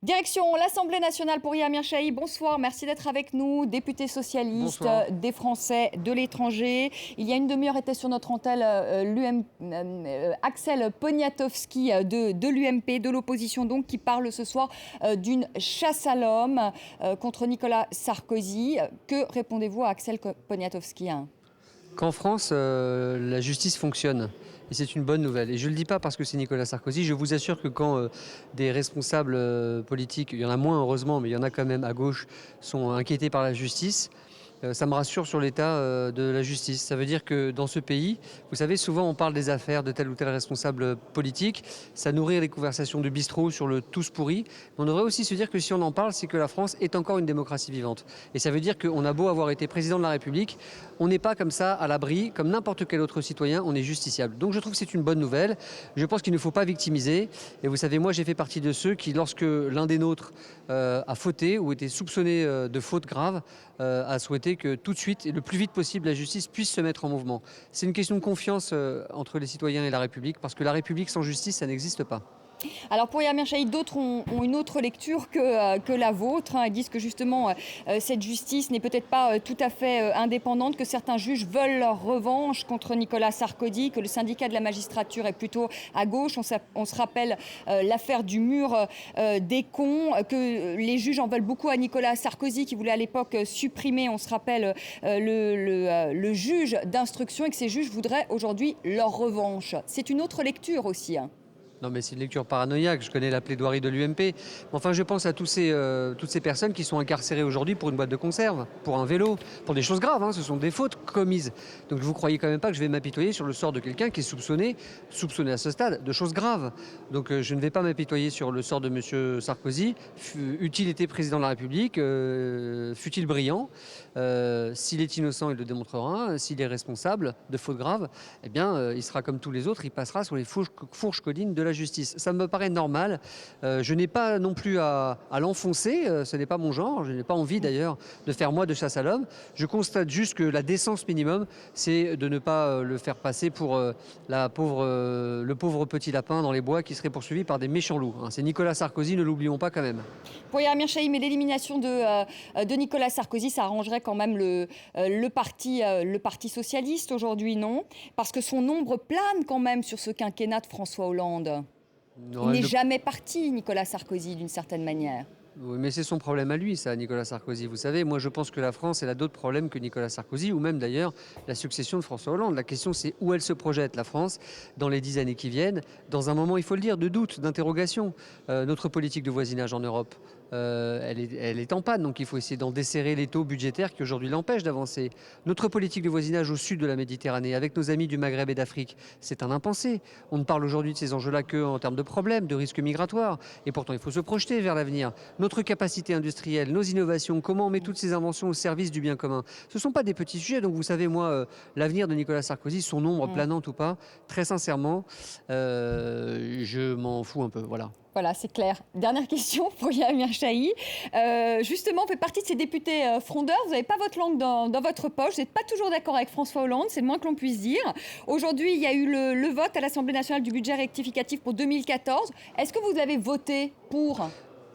Direction l'Assemblée nationale pour Yamir Chahi. Bonsoir, merci d'être avec nous. Député socialiste Bonsoir. des Français de l'étranger. Il y a une demi-heure était sur notre antenne Axel Poniatowski de l'UMP, de l'opposition donc, qui parle ce soir d'une chasse à l'homme contre Nicolas Sarkozy. Que répondez-vous à Axel Poniatowski? Qu'en France, la justice fonctionne. Et c'est une bonne nouvelle. Et je ne le dis pas parce que c'est Nicolas Sarkozy. Je vous assure que quand des responsables politiques, il y en a moins heureusement, mais il y en a quand même à gauche, sont inquiétés par la justice, ça me rassure sur l'état de la justice. Ça veut dire que dans ce pays, vous savez, souvent on parle des affaires de tel ou tel responsable politique, ça nourrit les conversations de bistrot sur le tous pourri. Mais on devrait aussi se dire que si on en parle, c'est que la France est encore une démocratie vivante. Et ça veut dire qu'on a beau avoir été président de la République, on n'est pas comme ça à l'abri, comme n'importe quel autre citoyen, on est justiciable. Donc je trouve que c'est une bonne nouvelle. Je pense qu'il ne faut pas victimiser. Et vous savez, moi j'ai fait partie de ceux qui, lorsque l'un des nôtres a fauté ou était soupçonné de faute grave, a souhaité que tout de suite et le plus vite possible la justice puisse se mettre en mouvement. C'est une question de confiance entre les citoyens et la République, parce que la République sans justice, ça n'existe pas. Alors pour Yamir Chahi, d'autres ont une autre lecture que la vôtre. Ils disent que justement cette justice n'est peut-être pas tout à fait indépendante, que certains juges veulent leur revanche contre Nicolas Sarkozy, que le syndicat de la magistrature est plutôt à gauche. On se rappelle l'affaire du mur des cons, que les juges en veulent beaucoup à Nicolas Sarkozy qui voulait à l'époque supprimer, on se rappelle, le juge d'instruction, et que ces juges voudraient aujourd'hui leur revanche. C'est une autre lecture aussi. Non, mais c'est une lecture paranoïaque. Je connais la plaidoirie de l'UMP. Mais enfin, je pense à toutes ces personnes qui sont incarcérées aujourd'hui pour une boîte de conserve, pour un vélo, pour des choses graves. Ce sont des fautes commises. Donc vous ne croyez quand même pas que je vais m'apitoyer sur le sort de quelqu'un qui est soupçonné à ce stade, de choses graves. Donc je ne vais pas m'apitoyer sur le sort de M. Sarkozy. Eût-il été président de la République, fut-il brillant, s'il est innocent, il le démontrera. S'il est responsable de fautes graves, eh bien, il sera comme tous les autres, il passera sur les fourches codines de la justice. Ça me paraît normal. Je n'ai pas non plus à l'enfoncer, ce n'est pas mon genre, je n'ai pas envie d'ailleurs de faire moi de chasse à l'homme. Je constate juste que la décence minimum, c'est de ne pas le faire passer pour le pauvre petit lapin dans les bois qui serait poursuivi par des méchants loups. C'est Nicolas Sarkozy, ne l'oublions pas quand même. Pour Yamir Chahi, mais l'élimination de Nicolas Sarkozy, ça arrangerait quand même le parti socialiste aujourd'hui, non? Parce que son ombre plane quand même sur ce quinquennat de François Hollande. Non, Il n'est jamais parti, Nicolas Sarkozy, d'une certaine manière. Oui, mais c'est son problème à lui, ça, Nicolas Sarkozy. Vous savez, moi je pense que la France, elle a d'autres problèmes que Nicolas Sarkozy, ou même d'ailleurs la succession de François Hollande. La question, c'est où elle se projette, la France, dans les 10 années qui viennent, dans un moment, il faut le dire, de doute, d'interrogation. Notre politique de voisinage en Europe, elle est en panne, donc il faut essayer d'en desserrer les taux budgétaires qui aujourd'hui l'empêchent d'avancer. Notre politique de voisinage au sud de la Méditerranée, avec nos amis du Maghreb et d'Afrique, c'est un impensé. On ne parle aujourd'hui de ces enjeux-là qu'en termes de problèmes, de risques migratoires, et pourtant il faut se projeter vers l'avenir. Notre capacité industrielle, nos innovations, comment on met toutes ces inventions au service du bien commun. Ce ne sont pas des petits sujets. Donc vous savez, moi, l'avenir de Nicolas Sarkozy, son ombre planante ou pas, très sincèrement, je m'en fous un peu. Voilà. Voilà, c'est clair. Dernière question pour Yamir Chahi. Justement, vous faites partie de ces députés frondeurs. Vous n'avez pas votre langue dans votre poche. Vous n'êtes pas toujours d'accord avec François Hollande, c'est le moins que l'on puisse dire. Aujourd'hui, il y a eu le vote à l'Assemblée nationale du budget rectificatif pour 2014. Est-ce que vous avez voté pour ?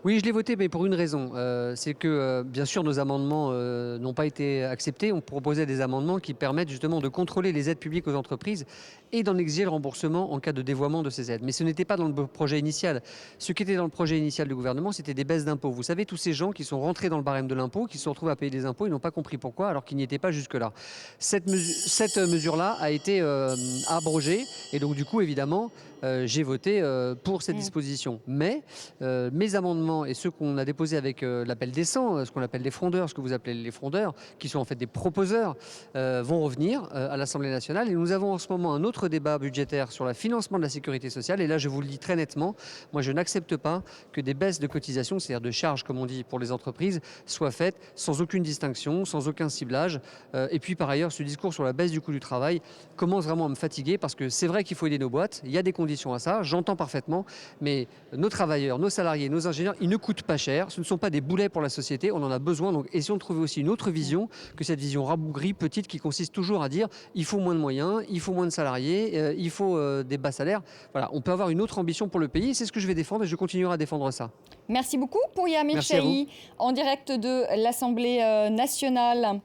Oui, je l'ai voté, mais pour une raison. C'est que, bien sûr, nos amendements n'ont pas été acceptés. On proposait des amendements qui permettent justement de contrôler les aides publiques aux entreprises et d'en exiger le remboursement en cas de dévoiement de ces aides. Mais ce n'était pas dans le projet initial. Ce qui était dans le projet initial du gouvernement, c'était des baisses d'impôts. Vous savez, tous ces gens qui sont rentrés dans le barème de l'impôt, qui se sont retrouvés à payer des impôts, ils n'ont pas compris pourquoi, alors qu'ils n'y étaient pas jusque-là. Cette mesure-là a été abrogée. Et donc, du coup, évidemment, j'ai voté pour cette disposition. Mais mes amendements et ceux qu'on a déposés avec l'appel des 100, ce qu'on appelle les frondeurs, ce que vous appelez les frondeurs, qui sont en fait des proposeurs, vont revenir à l'Assemblée nationale. Et nous avons en ce moment un autre débat budgétaire sur le financement de la sécurité sociale. Et là, je vous le dis très nettement, moi je n'accepte pas que des baisses de cotisations, c'est-à-dire de charges, comme on dit, pour les entreprises, soient faites sans aucune distinction, sans aucun ciblage. Et puis par ailleurs, ce discours sur la baisse du coût du travail commence vraiment à me fatiguer, parce que c'est vrai qu'il faut aider nos boîtes, il y a des conditions conditions à ça, j'entends parfaitement, mais nos travailleurs, nos salariés, nos ingénieurs, ils ne coûtent pas cher, ce ne sont pas des boulets pour la société, on en a besoin, donc essayons de trouver aussi une autre vision que cette vision rabougrie, petite, qui consiste toujours à dire il faut moins de moyens, il faut moins de salariés, il faut des bas salaires. Voilà, on peut avoir une autre ambition pour le pays, c'est ce que je vais défendre et je continuerai à défendre ça. Merci beaucoup pour Yamir Merci à vous. Chahi, en direct de l'Assemblée nationale.